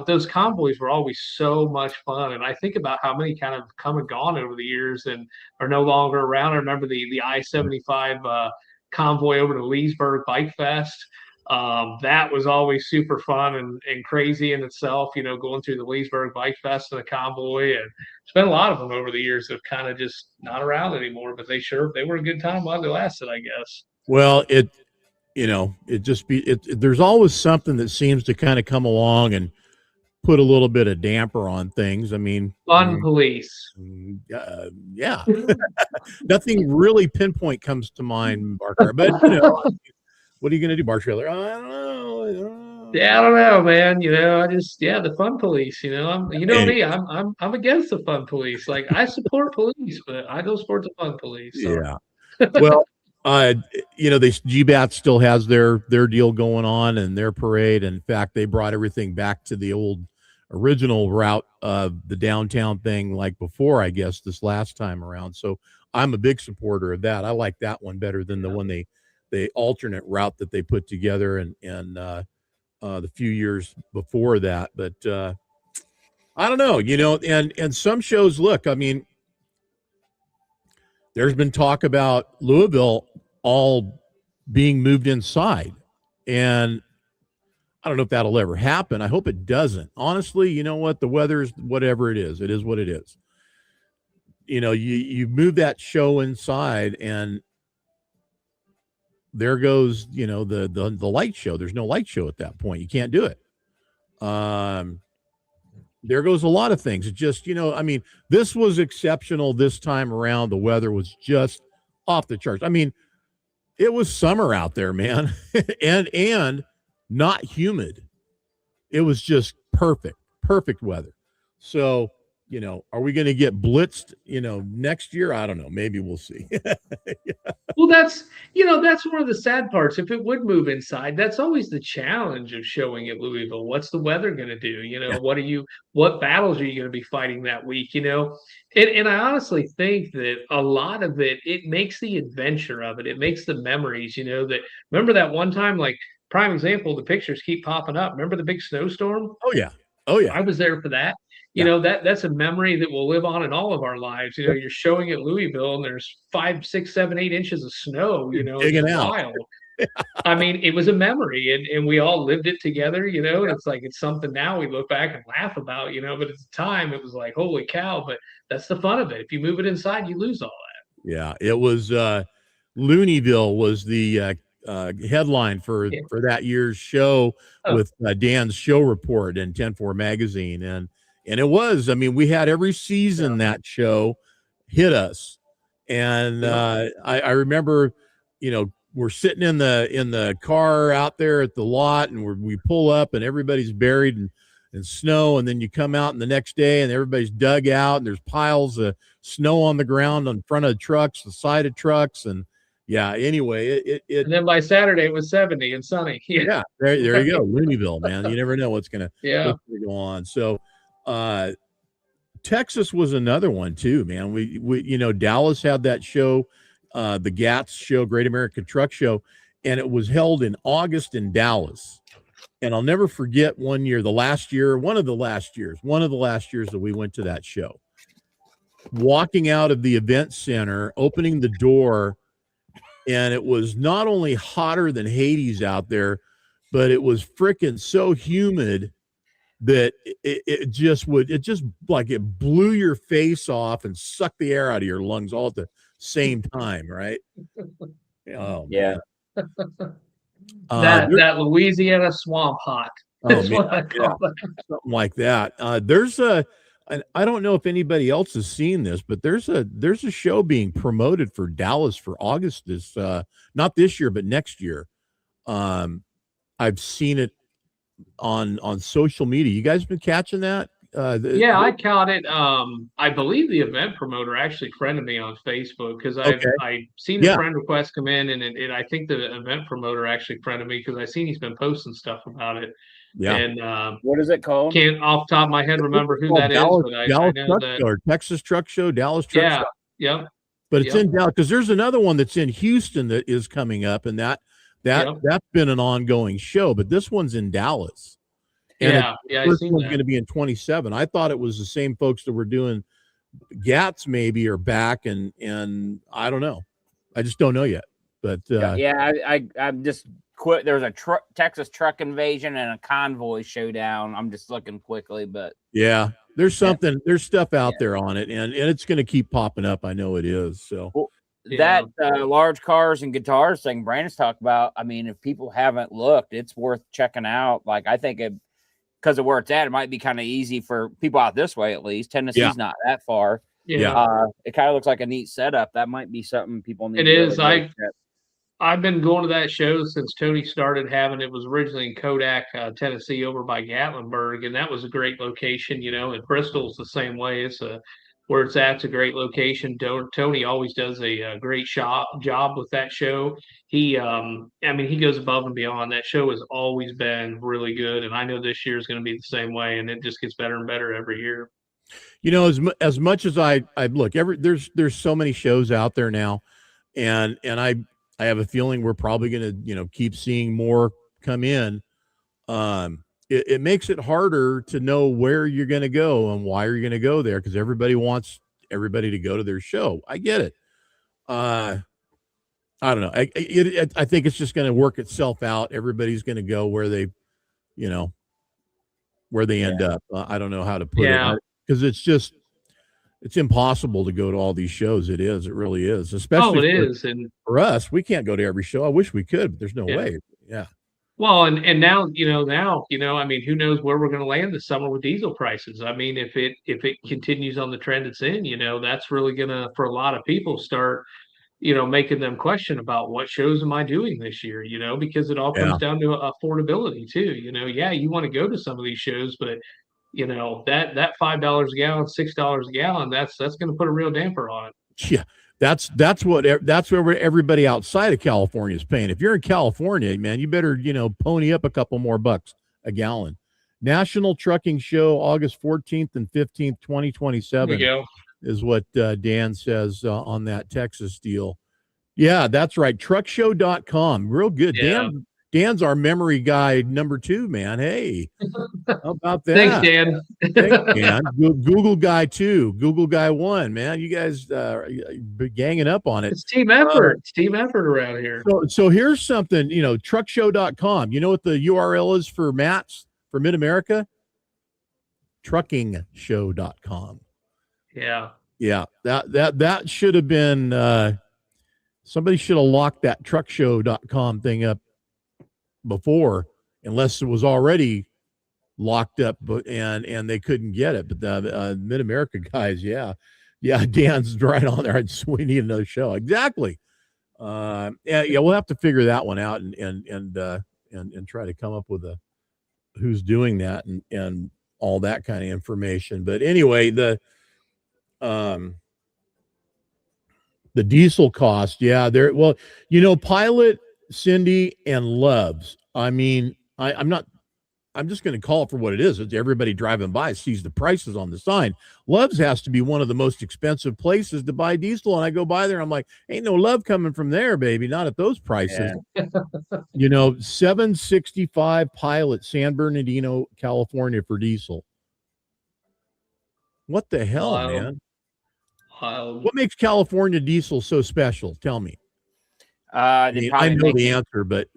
those convoys were always so much fun, and I think about how many kind of come and gone over the years and are no longer around. I remember the I-75 convoy over to Leesburg Bike Fest. That was always super fun and crazy in itself, going through the Leesburg Bike Fest in a convoy. And there's been a lot of them over the years that have kind of just not around anymore, but they were a good time while they lasted, I guess. Well, there's always something that seems to kind of come along and put a little bit of damper on things. I mean, Fun police. Yeah. Nothing really pinpoint comes to mind, Barker, but what are you going to do, Bar Trailer? I don't know. Yeah, I don't know, man. The fun police. Me. I'm against the fun police. Like, I support police, but I don't support the fun police. So. Yeah. Well, GBAT still has their deal going on and their parade. In fact, they brought everything back to the old original route of the downtown thing, like before, I guess, this last time around. So I'm a big supporter of that. I like that one better than the one the alternate route that they put together and the few years before that. But I don't know, and some shows, look, I mean, there's been talk about Louisville all being moved inside, and I don't know if that'll ever happen. I hope it doesn't. Honestly, you know what? The weather is whatever it is. It is what it is. You move that show inside, and there goes, the light show. There's no light show at that point. You can't do it. There goes a lot of things. It just, I mean, this was exceptional this time around. The weather was just off the charts. I mean, it was summer out there, man, and not humid. It was just perfect weather. So, are we going to get blitzed, next year? I don't know. Maybe we'll see. Well, that's one of the sad parts. If it would move inside, that's always the challenge of showing at Louisville. What's the weather going to do? Yeah. What battles are you going to be fighting that week? And I honestly think that a lot of it makes the adventure of it. It makes the memories, that remember that one time, like prime example, the pictures keep popping up. Remember the big snowstorm? Oh yeah. I was there for that. That's a memory that will live on in all of our lives. You're showing at Louisville and there's 5, 6, 7, 8 inches of snow, digging it's out. wild. I mean, it was a memory and we all lived it together, and it's like, it's something now we look back and laugh about, but at the time it was like, holy cow, but that's the fun of it. If you move it inside, you lose all that. Yeah, it was Looneyville was the headline for that year's show with Dan's show report in 10-4 magazine. And it was, I mean, we had every season that show hit us. And I remember, we're sitting in the car out there at the lot, and we pull up and everybody's buried in snow. And then you come out and the next day and everybody's dug out and there's piles of snow on the ground in front of trucks, the side of trucks. And yeah, anyway, and then by Saturday it was 70 and sunny. Yeah, there you go. Looneyville, man. You never know what's gonna go on. So Texas was another one too, man. We Dallas had that show, the GATS show, Great American Truck Show, and it was held in August in Dallas. And I'll never forget one of the last years that we went to that show. Walking out of the event center, opening the door, and it was not only hotter than Hades out there, but it was freaking so humid that it just like it blew your face off and sucked the air out of your lungs all at the same time, right? Oh yeah. That Louisiana swamp hot. That's what I call it. Something like that. There's and I don't know if anybody else has seen this, but there's a show being promoted for Dallas for August this not this year, but next year. I've seen it on social media. You guys been catching that? Yeah, I caught it. I believe the event promoter actually friended me on Facebook because Okay. I seen the Yeah. friend request come in, and I think the event promoter actually friended me because I seen he's been posting stuff about it. Yeah. And What is it called? can't off the top of my head remember who Called that is, but I Dallas know Truck that. Show or Texas Truck Show, Dallas Truck Yeah, Show. yep, But it's Yep. in Dallas because there's another one that's in Houston that is coming up, and Yep. that's been an ongoing show. But this one's in Dallas. And yeah, I first seen one's that. going to be in 27. I thought it was the same folks that were doing GATS maybe are back, and I don't know. I just don't know yet. But I'm just quick. There was a Texas truck invasion and a convoy showdown. I'm just looking quickly, but yeah, there's something, there's stuff out there on it, and it's going to keep popping up. I know it is. So that large cars and guitars thing Brandon's talked about. I mean, if people haven't looked, it's worth checking out. Like, I think because of where it's at, it might be kind of easy for people out this way, at least. Tennessee's not that far. Yeah. It kind of looks like a neat setup. That might be something people need. It to is. really check. I've been going to that show since Tony started having it. Was originally in Kodak, Tennessee, over by Gatlinburg, and that was a great location. And Bristol's the same way. It's where it's at. It's a great location. Tony always does a great job with that show. He goes above and beyond. That show has always been really good, and I know this year is going to be the same way, and it just gets better and better every year. As much as I look, there's so many shows out there now, and I have a feeling we're probably going to, keep seeing more come in. It makes it harder to know where you're going to go and why you're going to go there, because everybody wants everybody to go to their show. I get it. I don't know. I think it's just going to work itself out. Everybody's going to go where they, where they end up. I don't know how to put it, because it's impossible to go to all these shows. It really is. Especially and for us, we can't go to every show. I wish we could, but there's no way. Yeah. Well, and now, I mean, who knows where we're going to land this summer with diesel prices? I mean, if it continues on the trend it's in, that's really going to, for a lot of people, start, making them question about what shows am I doing this year, because it all comes down to affordability too. You want to go to some of these shows, but that $5 a gallon, $6 a gallon, that's going to put a real damper on it. Yeah, that's where everybody outside of California is paying. If you're in California, man, you better pony up a couple more bucks a gallon. National Trucking Show, August 14th and 15th, 2027, is what Dan says on that Texas deal. Yeah, that's right. Truckshow.com, real good. Yeah. Dan's our memory guy number 2, man. Hey, how about that? Thanks, Dan. Thanks, Dan. Google guy 2, Google guy 1, man. You guys ganging up on it. It's team effort. It's team effort around here. So here's something, truckshow.com. You know what the URL is for Matt's, for Mid-America? Truckingshow.com. Yeah. Yeah. That should have been somebody should have locked that truckshow.com thing up before, unless it was already locked up, but and they couldn't get it. But the Mid-America guys, yeah, Dan's right on there. We need another show. Exactly. We'll have to figure that one out and try to come up with who's doing that and all that kind of information. But anyway, the diesel cost, Pilot, Cindy, and Loves. I mean, I'm just going to call it for what it is. It's everybody driving by sees the prices on the sign. Loves has to be one of the most expensive places to buy diesel. And I go by there, I'm like, ain't no love coming from there, baby. Not at those prices. Yeah. $765 Pilot, San Bernardino, California for diesel. What the hell, man? What makes California diesel so special? Tell me. I know the answer, but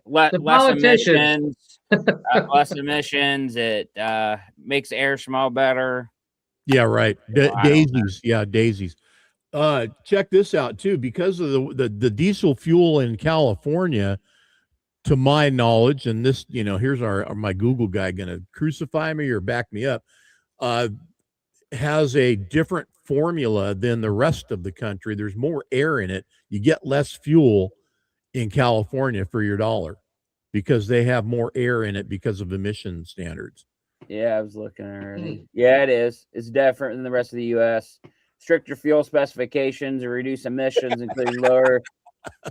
less emissions. Less emissions. It makes air smell better. Yeah, right. Daisies. Yeah, daisies. Check this out too. Because of the diesel fuel in California, to my knowledge, and this, here's my Google guy going to crucify me or back me up, has a different formula than the rest of the country. There's more air in it. You get less fuel in California for your dollar because they have more air in it because of emission standards. Yeah, I was looking already. Yeah, it is. It's different than the rest of the U.S. Stricter fuel specifications and reduce emissions, including lower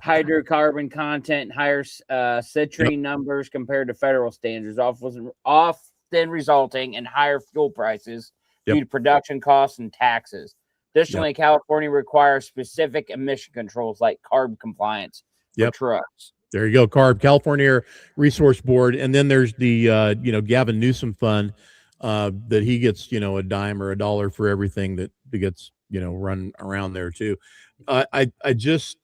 hydrocarbon content and higher citrine numbers compared to federal standards, often resulting in higher fuel prices due to production costs and taxes. Additionally, California requires specific emission controls like CARB compliance for trucks. There you go, CARB, California Air Resource Board, and then there's the Gavin Newsom fund that he gets a dime or a dollar for everything that gets run around there too. I just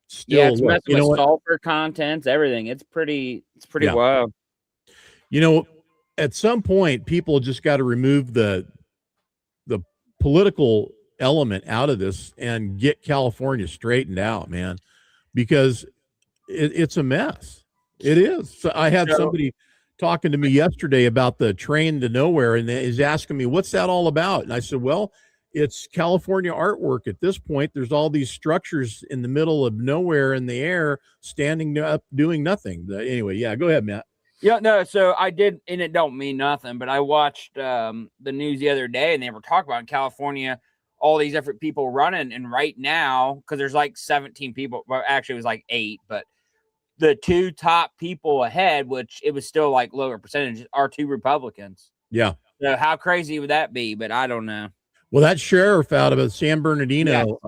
still it's messing with sulfur contents, everything. It's pretty wild. At some point, people just got to remove the political element out of this and get California straightened out, man, because it's a mess. It is. So I had somebody talking to me yesterday about the train to nowhere, and he's asking me, what's that all about? And I said, well, it's California artwork at this point. There's all these structures in the middle of nowhere in the air, standing up, doing nothing. Anyway, go ahead, Matt. Yeah, no, so I did, and it don't mean nothing, but I watched the news the other day, and they were talking about in California, all these different people running, and right now, because there's like 17 people, well, actually it was like 8, but the 2 top people ahead, which it was still like lower percentages, are 2 Republicans. Yeah. So how crazy would that be? But I don't know. Well, that sheriff out of San Bernardino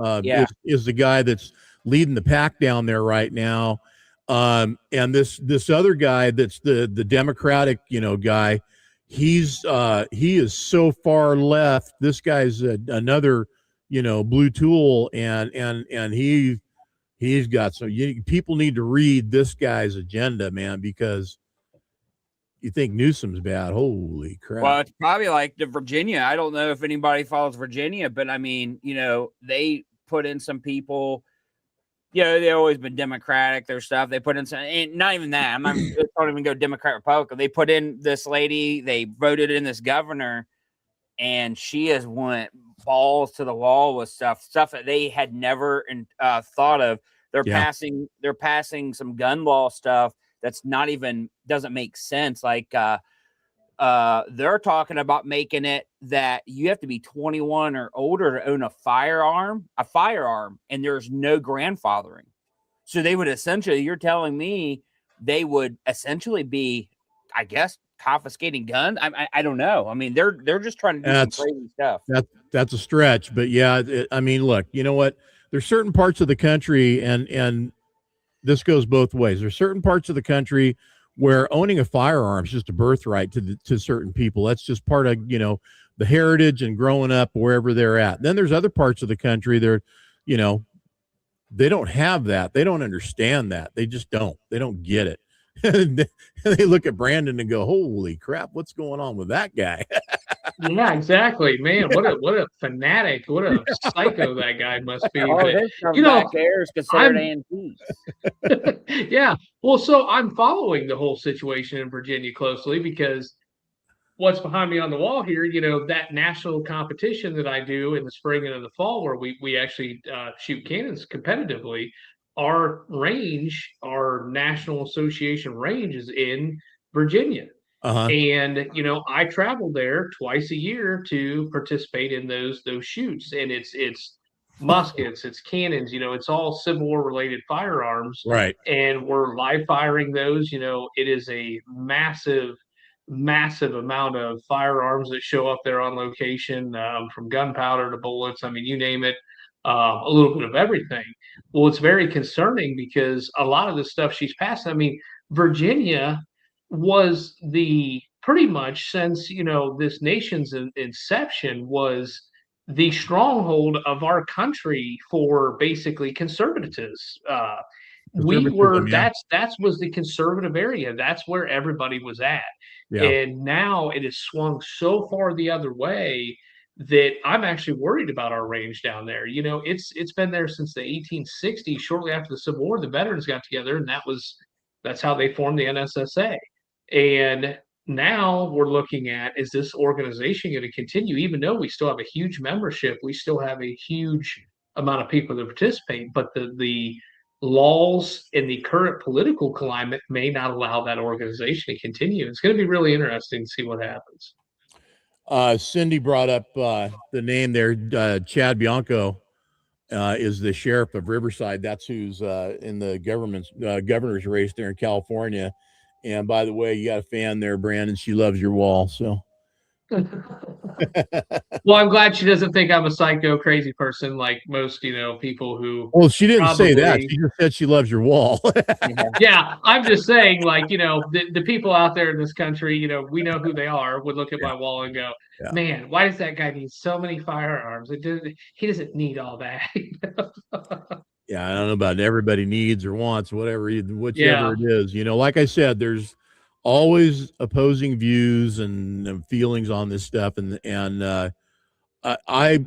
is the guy that's leading the pack down there right now. And this other guy that's the Democratic, guy, he is so far left. This guy's another, blue tool, and he's got some. People need to read this guy's agenda, man, because you think Newsom's bad. Holy crap. Well, it's probably like the Virginia. I don't know if anybody follows Virginia, but I mean, they put in some people. They've always been Democratic, their stuff. They put in some, and not even that. Don't even go Democrat, Republican. They put in this lady, they voted in this governor, and she has went balls to the wall with stuff that they had never thought of. They're passing some gun law stuff that's not even, doesn't make sense. Like, they're talking about making it that you have to be 21 or older to own a firearm, and there's no grandfathering. So they would essentially, you're telling me they would essentially be, I guess, confiscating guns. I don't know. I mean, they're just trying to do some crazy stuff. That's a stretch, but look, you know what? There's certain parts of the country, and this goes both ways. There's certain parts of the country where owning a firearm is just a birthright to certain people. That's just part of, the heritage and growing up wherever they're at. Then there's other parts of the country they don't have that. They don't understand that. They just don't. They don't get it. They look at Brandon and go, holy crap, what's going on with that guy? Yeah, exactly, man. What a fanatic, what a psycho that guy must be. Is considered antiques. Yeah. Well, so I'm following the whole situation in Virginia closely because what's behind me on the wall here, that national competition that I do in the spring and in the fall where we actually shoot cannons competitively. Our National Association range is in Virginia. Uh-huh. And I travel there twice a year to participate in those shoots, and it's muskets, it's cannons, it's all Civil War related firearms, right? And we're live firing those. It is a massive amount of firearms that show up there on location, from gunpowder to bullets. I mean, you name it, a little bit of everything. Well, it's very concerning because a lot of the stuff she's passing. I mean, Virginia was pretty much since this nation's inception was the stronghold of our country for basically conservatives. That was the conservative area. That's where everybody was at. Yeah. And now it has swung so far the other way that I'm actually worried about our range down there. It's been there since the 1860s. Shortly after the Civil War, the veterans got together, and that's how they formed the NSSA. And now we're looking at, is this organization going to continue? Even though we still have a huge membership, we still have a huge amount of people that participate, but the laws in the current political climate may not allow that organization to continue. It's going to be really interesting to see what happens. Cindy brought up the name there. Chad Bianco is the sheriff of Riverside. That's who's in the governor's race there in California. And by the way, you got a fan there, Brandon. She loves your wall. So. Well, I'm glad she doesn't think I'm a psycho crazy person like most, people who. Well, she didn't say that. She just said she loves your wall. Yeah, I'm just saying, like, the people out there in this country, we know who they are, would look at my wall and go, man, why does that guy need so many firearms? He doesn't need all that. Yeah, I don't know about everybody needs or wants, whichever it is. Like I said, there's always opposing views and feelings on this stuff. And I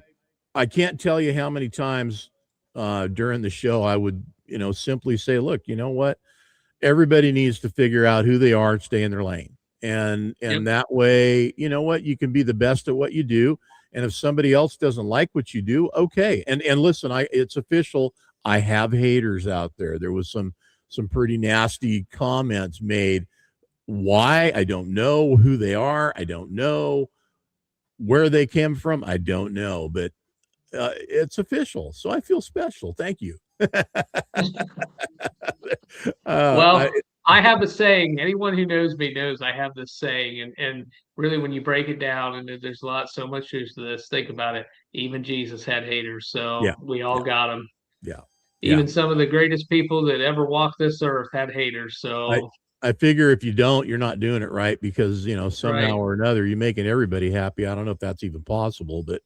can't tell you how many times during the show I would, simply say, look, you know what? Everybody needs to figure out who they are and stay in their lane. And that way, you know what? You can be the best at what you do. And if somebody else doesn't like what you do, okay. And listen, it's official. I have haters out there. There was some pretty nasty comments made. Why? I don't know who they are. I don't know where they came from. I don't know, but it's official. So I feel special. Thank you. Well, I have a saying. Anyone who knows me knows I have this saying, and really, when you break it down, and there's so much truth to this. Think about it. Even Jesus had haters, so we all got them. Yeah. Even some of the greatest people that ever walked this earth had haters. So I figure if you don't, you're not doing it right, because somehow or another you're making everybody happy. I don't know if that's even possible, but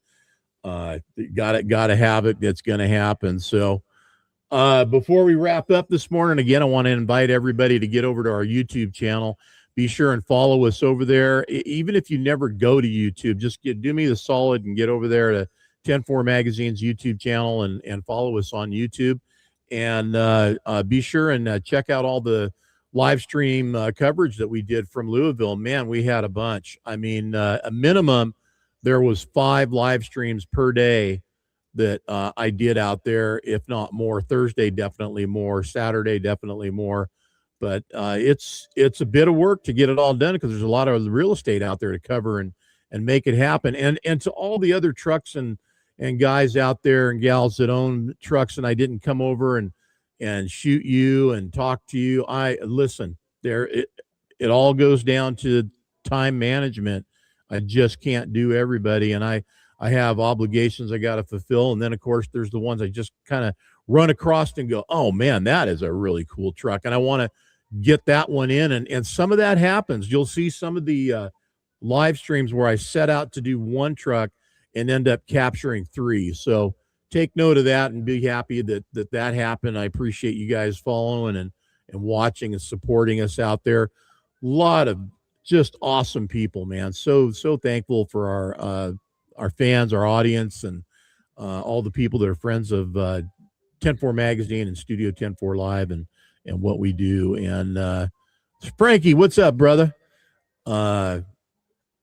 got to have it. It's going to happen. So before we wrap up this morning, again, I want to invite everybody to get over to our YouTube channel. Be sure and follow us over there. Even if you never go to YouTube, just do me the solid and get over there to 10-4 Magazine's YouTube channel and follow us on YouTube. And be sure and check out all the live stream coverage that we did from Louisville. Man, we had a bunch. I mean, a minimum, there was 5 live streams per day that I did out there, if not more. Thursday, definitely more. Saturday, definitely more. But it's a bit of work to get it all done, because there's a lot of real estate out there to cover and make it happen. And to all the other trucks and guys out there and gals that own trucks, and I didn't come over and shoot you and talk to you. Listen, it all goes down to time management. I just can't do everybody. And I have obligations I got to fulfill. And then of course there's the ones I just kind of run across and go, oh man, that is a really cool truck. And I want to get that one in. And some of that happens. You'll see some of the live streams where I set out to do one truck and end up capturing 3. So take note of that and be happy that happened. I appreciate you guys following and watching and supporting us out there. A lot of just awesome people, man. So thankful for our fans, our audience, and all the people that are friends of 10-4 Magazine and Studio 10-4 Live and what we do. And Frankie, what's up, brother? A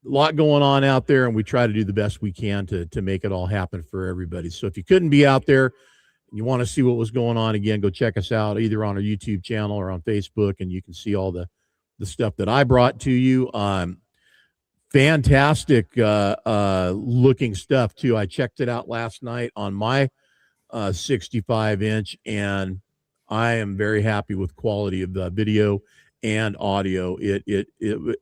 lot going on out there, and we try to do the best we can to make it all happen for everybody. So if you couldn't be out there and you want to see what was going on, again, go check us out either on our YouTube channel or on Facebook, and you can see all the stuff that I brought to you. Fantastic looking stuff too. I checked it out last night on my 65-inch, and I am very happy with quality of the video and audio.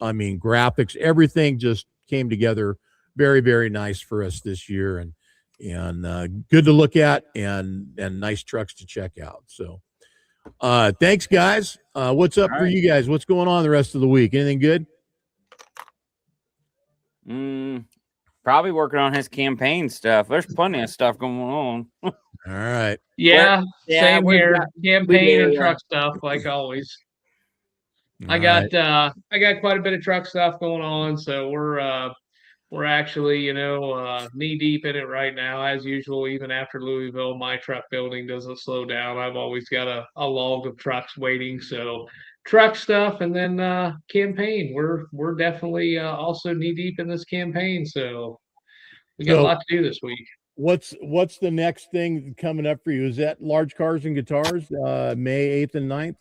I mean, graphics, everything just came together very, very nice for us this year, and good to look at, and nice trucks to check out. So thanks, guys. What's up for you guys? What's going on the rest of the week? Anything good? Probably working on his campaign stuff. There's plenty of stuff going on. All right. Yeah, same here. Campaign and truck stuff, like always. I got quite a bit of truck stuff going on, so we're actually knee deep in it right now, as usual. Even after Louisville, my truck building doesn't slow down. I've always got a log of trucks waiting. So truck stuff, and then campaign. We're definitely also knee deep in this campaign, so we got a lot to do this week. what's the next thing coming up for you? Is that Large Cars and Guitars, May 8th and 9th?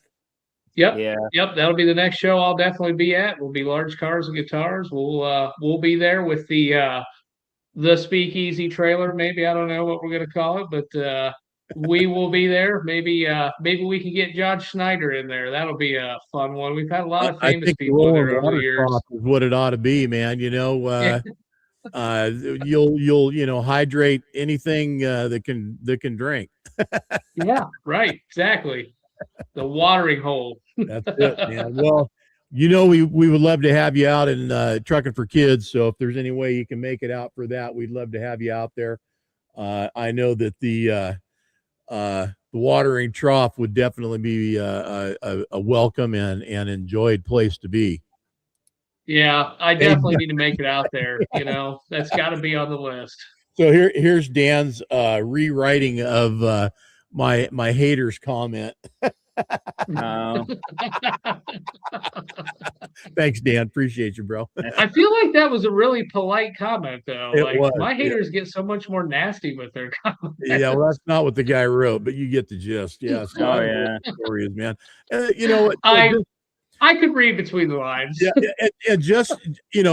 Yep. Yeah. Yep, that'll be the next show I'll definitely be at. Will be Large Cars and Guitars. We'll be there with the Speakeasy trailer. Maybe I don't know what we're gonna call it, but we will be there. Maybe we can get John Schneider in there. That'll be a fun one. We've had a lot of I famous think the people in rolling there over water the years. trough is what it ought to be, man. You know, you'll hydrate anything that can drink. Yeah, right, exactly. The watering hole. That's it, man. Well, you know, we would love to have you out in Trucking for Kids. So if there's any way you can make it out for that, we'd love to have you out there. I know that the watering trough would definitely be a welcome and enjoyed place to be. Yeah, I definitely need to make it out there. You know, that's got to be on the list. So here's Dan's rewriting of my haters comment. No. Thanks, Dan. Appreciate you, bro. I feel like that was a really polite comment, though. It Like was, my yeah. haters get so much more nasty with their comments. Yeah, well, that's not what the guy wrote, but you get the gist. Yeah. So Oh, I don't know yeah. what the story is, man. You know what? I could read between the lines. Yeah, and just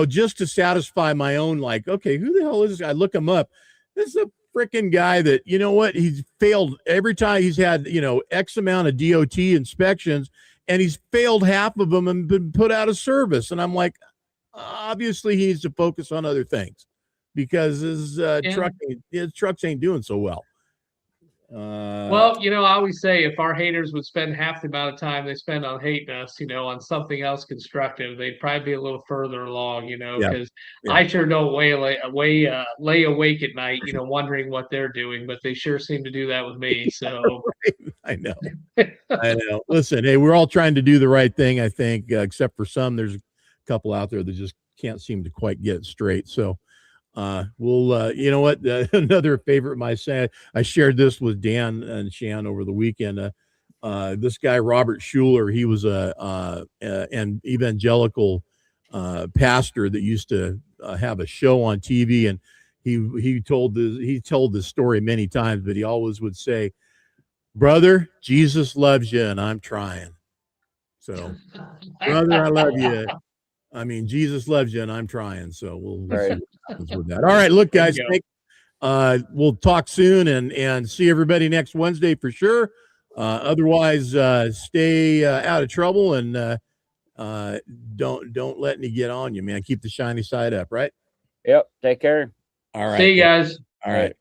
just to satisfy my own, like, okay, who the hell is this guy? I look him up. This is a freaking guy that, you know what, he's failed every time. He's had X amount of DOT inspections, and he's failed half of them and been put out of service. And I'm like, obviously he needs to focus on other things because his trucks ain't doing so well. Well, I always say if our haters would spend half the amount of time they spend on hating us, on something else constructive, they'd probably be a little further along, because I sure don't lay awake at night, wondering what they're doing, but they sure seem to do that with me. So I know. Listen, hey, we're all trying to do the right thing, I think, except for some. There's a couple out there that just can't seem to quite get it straight. So we'll you know what, another favorite of mine, I shared this with Dan and Shan over the weekend. This guy Robert Schuller, he was an evangelical pastor that used to have a show on TV, and he told this story many times, but he always would say, "Brother, Jesus loves you and I'm trying." So, brother, I love you. I mean, Jesus loves you and I'm trying. So we'll see what happens with that. All right, look, guys, we'll talk soon and see everybody next Wednesday for sure. Otherwise, stay out of trouble and don't let any get on you, man. Keep the shiny side up, right? Yep. Take care. All right. see you guys. All right.